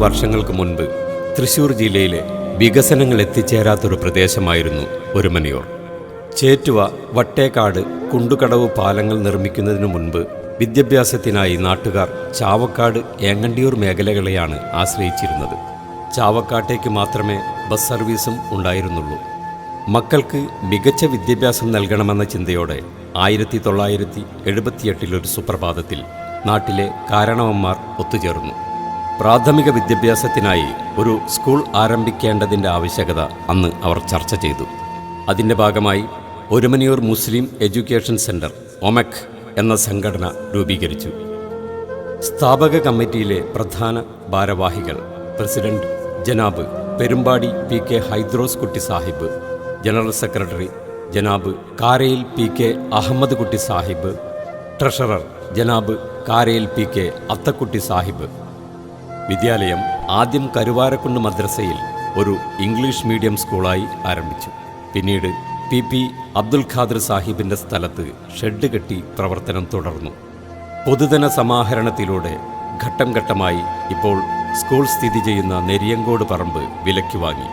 വർഷങ്ങൾക്ക് മുൻപ് തൃശൂർ ജില്ലയിലെ വികസനങ്ങൾ എത്തിച്ചേരാത്തൊരു പ്രദേശമായിരുന്നു ഒരുമനയൂർ. ചേറ്റുവ, വട്ടേക്കാട്, കുണ്ടുകടവ് പാലങ്ങൾ നിർമ്മിക്കുന്നതിനു മുൻപ് വിദ്യാഭ്യാസത്തിനായി നാട്ടുകാർ ചാവക്കാട്, ഏങ്ങണ്ടിയൂർ മേഖലകളെയാണ് ആശ്രയിച്ചിരുന്നത്. ചാവക്കാട്ടേക്ക് മാത്രമേ ബസ് സർവീസും ഉണ്ടായിരുന്നുള്ളൂ. മക്കൾക്ക് മികച്ച വിദ്യാഭ്യാസം നൽകണമെന്ന ചിന്തയോടെ 1978 ഒരു സുപ്രഭാതത്തിൽ നാട്ടിലെ കാരണവന്മാർ ഒത്തുചേർന്നു. പ്രാഥമിക വിദ്യാഭ്യാസത്തിനായി ഒരു സ്കൂൾ ആരംഭിക്കേണ്ടതിൻ്റെ ആവശ്യകത അന്ന് അവർ ചർച്ച ചെയ്തു. അതിൻ്റെ ഭാഗമായി ഒരുമനയൂർ മുസ്ലിം എഡ്യൂക്കേഷൻ സെൻറ്റർ ഒമെക് എന്ന സംഘടന രൂപീകരിച്ചു. സ്ഥാപക കമ്മിറ്റിയിലെ പ്രധാന ഭാരവാഹികൾ പ്രസിഡന്റ് ജനാബ് Perumbadi PK Hydros Kutty Sahib, general secretary ജനാബ് കാരയിൽ PK അഹമ്മദ് കുട്ടി സാഹിബ്, ട്രഷറർ ജനാബ് കാരയിൽ PK അത്തക്കുട്ടി സാഹിബ്. വിദ്യാലയം ആദ്യം കരുവാരക്കുണ്ട് മദ്രസയിൽ ഒരു ഇംഗ്ലീഷ് മീഡിയം സ്കൂളായി ആരംഭിച്ചു. പിന്നീട് PP അബ്ദുൽ ഖാദർ സാഹിബിൻ്റെ സ്ഥലത്ത് ഷെഡ് കെട്ടി പ്രവർത്തനം തുടർന്നു. പൊതുധന സമാഹരണത്തിലൂടെ ഘട്ടം ഘട്ടമായി ഇപ്പോൾ സ്കൂൾ സ്ഥിതി ചെയ്യുന്ന നെരിയങ്കോട് പറമ്പ് വിലയ്ക്ക് വാങ്ങി.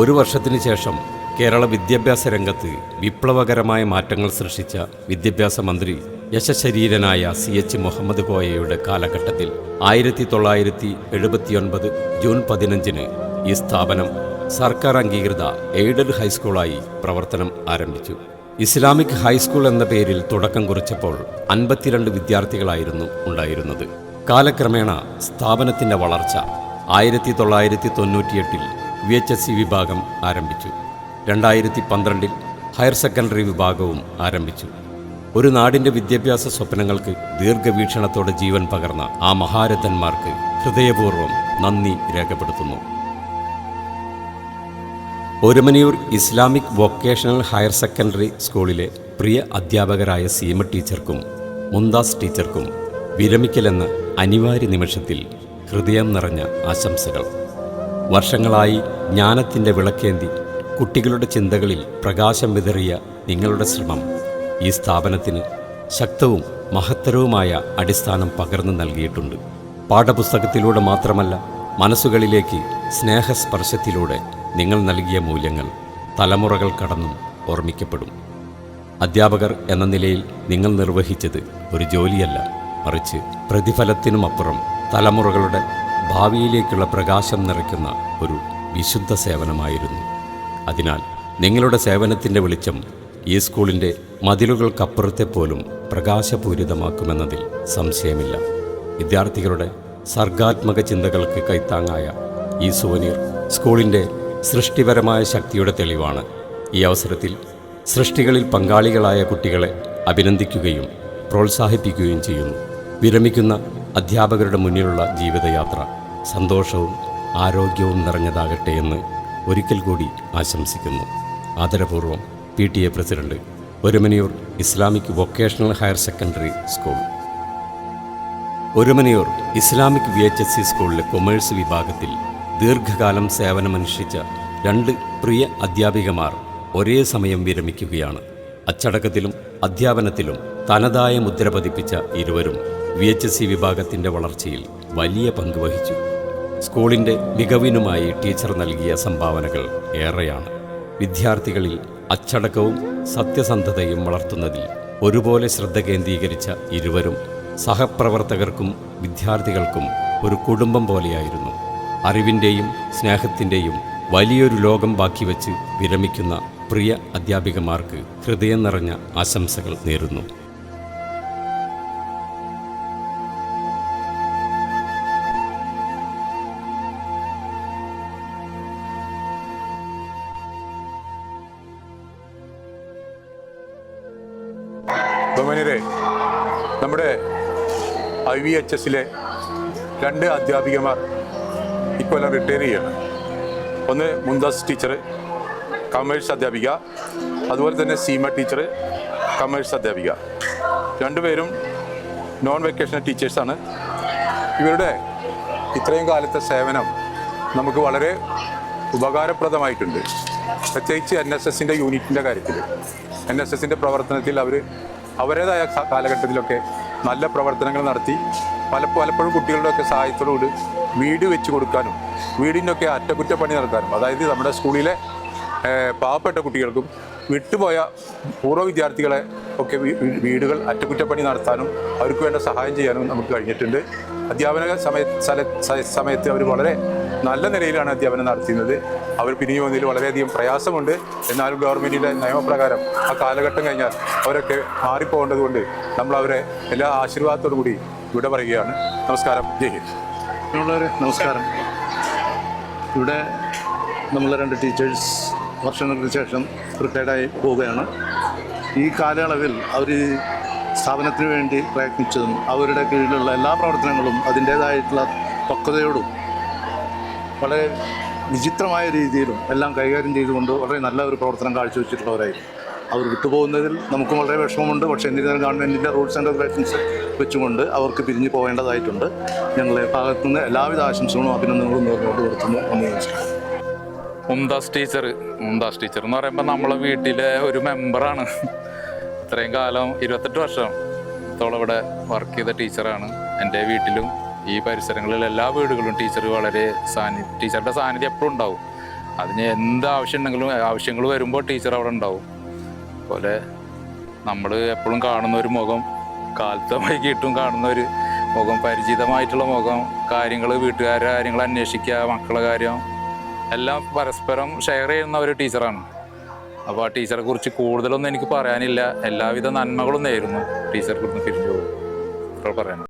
ഒരു വർഷത്തിനു ശേഷം കേരള വിദ്യാഭ്യാസ രംഗത്ത് വിപ്ലവകരമായ മാറ്റങ്ങൾ സൃഷ്ടിച്ച വിദ്യാഭ്യാസ മന്ത്രി യശശരീരനായ CH മുഹമ്മദ് കോയയുടെ കാലഘട്ടത്തിൽ 1979 ജൂൺ 15 ഈ സ്ഥാപനം സർക്കാർ അംഗീകൃത എയ്ഡഡ് ഹൈസ്കൂളായി പ്രവർത്തനം ആരംഭിച്ചു. ഇസ്ലാമിക് ഹൈസ്കൂൾ എന്ന പേരിൽ തുടക്കം കുറിച്ചപ്പോൾ 52 വിദ്യാർത്ഥികളായിരുന്നു ഉണ്ടായിരുന്നത്. കാലക്രമേണ സ്ഥാപനത്തിൻ്റെ വളർച്ച 1998 VHSC വിഭാഗം ആരംഭിച്ചു. 2012 ഹയർ സെക്കൻഡറി വിഭാഗവും ആരംഭിച്ചു. ഒരു നാടിൻ്റെ വിദ്യാഭ്യാസ സ്വപ്നങ്ങൾക്ക് ദീർഘവീക്ഷണത്തോടെ ജീവൻ പകർന്ന ആ മഹാരഥന്മാർക്ക് ഹൃദയപൂർവ്വം നന്ദി രേഖപ്പെടുത്തുന്നു. Orumanayur Islamic vocational higher secondary സ്കൂളിലെ പ്രിയ അധ്യാപകരായ സീമ ടീച്ചർക്കും മുന്താസ് ടീച്ചർക്കും വിരമിക്കലെന്ന അനിവാര്യ നിമിഷത്തിൽ ഹൃദയം നിറഞ്ഞ ആശംസകൾ. വർഷങ്ങളായി ജ്ഞാനത്തിൻ്റെ വിളക്കേന്തി കുട്ടികളുടെ ചിന്തകളിൽ പ്രകാശം വിതറിയ നിങ്ങളുടെ ശ്രമം ഈ സ്ഥാപനത്തിന് ശക്തവും മഹത്തരവുമായ അടിസ്ഥാനം പകർന്നു നൽകിയിട്ടുണ്ട്. പാഠപുസ്തകത്തിലൂടെ മാത്രമല്ല, മനസ്സുകളിലേക്ക് സ്നേഹസ്പർശത്തിലൂടെ നിങ്ങൾ നൽകിയ മൂല്യങ്ങൾ തലമുറകൾ കടന്നും ഓർമ്മിക്കപ്പെടും. അധ്യാപകർ എന്ന നിലയിൽ നിങ്ങൾ നിർവഹിച്ചത് ഒരു ജോലിയല്ല, മറിച്ച് പ്രതിഫലത്തിനുമപ്പുറം തലമുറകളുടെ ഭാവിയിലേക്കുള്ള പ്രകാശം നിറയ്ക്കുന്ന ഒരു വിശുദ്ധ സേവനമായിരുന്നു. അതിനാൽ നിങ്ങളുടെ സേവനത്തിൻ്റെ വെളിച്ചം ഈ സ്കൂളിൻ്റെ മതിലുകൾക്കപ്പുറത്തെ പോലും പ്രകാശപൂരിതമാക്കുമെന്നതിൽ സംശയമില്ല. വിദ്യാർത്ഥികളുടെ സർഗാത്മക ചിന്തകൾക്ക് കൈത്താങ്ങായ ഈ സുവനീർ സ്കൂളിൻ്റെ സൃഷ്ടിപരമായ ശക്തിയുടെ തെളിവാണ്. ഈ അവസരത്തിൽ സൃഷ്ടികളിൽ പങ്കാളികളായ കുട്ടികളെ അഭിനന്ദിക്കുകയും പ്രോത്സാഹിപ്പിക്കുകയും ചെയ്യുന്നു. വിരമിക്കുന്ന അധ്യാപകരുടെ മുന്നിലുള്ള ജീവിതയാത്ര സന്തോഷവും ആരോഗ്യവും നിറഞ്ഞതാകട്ടെ എന്ന് ഒരിക്കൽ കൂടി ആശംസിക്കുന്നു. ആദരപൂർവ്വം PTA president, Orumanayur Islamic vocational higher secondary school. Orumanayur Islamic VHSC സ്കൂളിലെ കൊമേഴ്സ് വിഭാഗത്തിൽ ദീർഘകാലം സേവനമനുഷ്ഠിച്ച 2 പ്രിയ അധ്യാപികമാർ ഒരേ സമയം വിരമിക്കുകയാണ്. അച്ചടക്കത്തിലും അധ്യാപനത്തിലും തനതായ മുദ്ര പതിപ്പിച്ച ഇരുവരും VHSC വിഭാഗത്തിൻ്റെ വളർച്ചയിൽ വലിയ പങ്ക് വഹിച്ചു. സ്കൂളിൻ്റെ മികവിനുമായി ടീച്ചർ നൽകിയ സംഭാവനകൾ ഏറെയാണ്. വിദ്യാർത്ഥികളിൽ അച്ചടക്കവും സത്യസന്ധതയും വളർത്തുന്നതിൽ ഒരുപോലെ ശ്രദ്ധ കേന്ദ്രീകരിച്ച ഇരുവരും സഹപ്രവർത്തകർക്കും വിദ്യാർത്ഥികൾക്കും ഒരു കുടുംബം പോലെയായിരുന്നു. അറിവിൻ്റെയും സ്നേഹത്തിൻ്റെയും വലിയൊരു ലോകം ബാക്കി വച്ച് വിരമിക്കുന്ന പ്രിയ അധ്യാപികമാർക്ക് ഹൃദയം നിറഞ്ഞ ആശംസകൾ നേരുന്നു. ബഹുമാന്യരെ, നമ്മുടെ IVHSലെ 2 അധ്യാപികമാർ ഇക്കൊല്ലം റിട്ടയർ ചെയ്യാണ്. ഒന്ന് മുന്താസ് ടീച്ചർ, കമേഴ്സ് അധ്യാപിക, അതുപോലെ തന്നെ സീമ ടീച്ചർ, കമേഴ്സ് അധ്യാപിക. 2 പേരും നോൺ വെക്കേഷണൽ ടീച്ചേഴ്സാണ്. ഇവരുടെ ഇത്രയും കാലത്തെ സേവനം നമുക്ക് വളരെ ഉപകാരപ്രദമായിട്ടുണ്ട്. പ്രത്യേകിച്ച് NSSൻ്റെ യൂണിറ്റിൻ്റെ കാര്യത്തിൽ, NSSൻ്റെ പ്രവർത്തനത്തിൽ അവരുടേതായ കാലഘട്ടത്തിലൊക്കെ നല്ല പ്രവർത്തനങ്ങൾ നടത്തി പലപ്പോഴും കുട്ടികളുടെയൊക്കെ സഹായത്തോടുകൂടി വീട് വെച്ച് കൊടുക്കാനും വീടിനൊക്കെ അറ്റകുറ്റപ്പണി നടക്കാനും, അതായത് നമ്മുടെ സ്കൂളിലെ പാവപ്പെട്ട കുട്ടികൾക്കും വിട്ടുപോയ പൂർവ്വ വിദ്യാർത്ഥികളെ ഒക്കെ വീടുകൾ അറ്റകുറ്റപ്പണി നടത്താനും അവർക്ക് വേണ്ട സഹായം ചെയ്യാനും നമുക്ക് കഴിഞ്ഞിട്ടുണ്ട്. അധ്യാപന സമയത്ത് അവർ വളരെ നല്ല നിലയിലാണ് അധ്യാപനം നടത്തുന്നത്. അവർ പിരിഞ്ഞു പോകുന്നതിൽ വളരെയധികം പ്രയാസമുണ്ട്. എന്നാലും ഗവൺമെൻറ്റിൻ്റെ നിയമപ്രകാരം ആ കാലഘട്ടം കഴിഞ്ഞാൽ അവരൊക്കെ മാറിപ്പോകേണ്ടതുകൊണ്ട് നമ്മൾ അവരെ എല്ലാ ആശീർവാദത്തോടു കൂടി ഇവിടെ പറയുകയാണ്. നമസ്കാരം. ജയ് ഹിന്ദ്. നമസ്കാരം. ഇവിടെ നമ്മൾ 2 ടീച്ചേഴ്സ് വർഷങ്ങൾക്ക് ശേഷം റിട്ടയർഡായി പോവുകയാണ്. ഈ കാലയളവിൽ അവർ സ്ഥാപനത്തിന് വേണ്ടി പ്രയത്നിച്ചതും അവരുടെ കീഴിലുള്ള എല്ലാ പ്രവർത്തനങ്ങളും അതിൻ്റേതായിട്ടുള്ള പക്വതയോടും വളരെ വിചിത്രമായ രീതിയിലും എല്ലാം കൈകാര്യം ചെയ്തുകൊണ്ട് വളരെ നല്ല ഒരു പ്രവർത്തനം കാഴ്ചവെച്ചിട്ടുള്ളവരായിരുന്നു. അവർ വിട്ടുപോകുന്നതിൽ നമുക്കും വളരെ വിഷമമുണ്ട്. പക്ഷേ എന്നിരുന്നാലും ഗവൺമെൻറ്റിൻ്റെ റൂൾസ് ആൻഡ് റെഗുലേഷൻസ് വെച്ചുകൊണ്ട് അവർക്ക് പിരിഞ്ഞു പോകേണ്ടതായിട്ടുണ്ട്. ഞങ്ങളുടെ ഭാഗത്തുനിന്ന് എല്ലാവിധ ആശംസകളും അഭിനന്ദനങ്ങളും നേർന്നുകൊണ്ട് നിർത്തുന്നു. നമസ്കാരം. മുംതാസ് ടീച്ചർ എന്ന് പറയുമ്പോൾ നമ്മളെ വീട്ടിലെ ഒരു മെമ്പറാണ്. ഇത്രയും കാലം 28 വർഷത്തോളം ഇവിടെ വർക്ക് ചെയ്ത ടീച്ചറാണ്. എൻ്റെ വീട്ടിലും ഈ പരിസരങ്ങളിലെ എല്ലാ വീടുകളിലും ടീച്ചർ വളരെ ടീച്ചറുടെ സാന്നിധ്യം എപ്പോഴും ഉണ്ടാവും. അതിന് എന്ത് ആവശ്യം ഉണ്ടെങ്കിലും ആവശ്യങ്ങൾ വരുമ്പോൾ ടീച്ചർ അവിടെ ഉണ്ടാവും. അതുപോലെ നമ്മൾ എപ്പോഴും കാണുന്ന ഒരു മുഖം, കാലത്തെ വൈകിട്ടും കാണുന്ന ഒരു മുഖം, പരിചിതമായിട്ടുള്ള മുഖം, വീട്ടുകാരുടെ കാര്യങ്ങൾ അന്വേഷിക്കുക, മക്കളുടെ കാര്യം എല്ലാം പരസ്പരം ഷെയർ ചെയ്യുന്ന ഒരു ടീച്ചറാണ്. അപ്പോൾ ആ ടീച്ചറെ കുറിച്ച് കൂടുതലൊന്നും എനിക്ക് പറയാനില്ല. എല്ലാവിധ നന്മകളും നേരുന്നു. ടീച്ചറെ കുറിച്ച് പിരിഞ്ഞു പോകും പറയാൻ.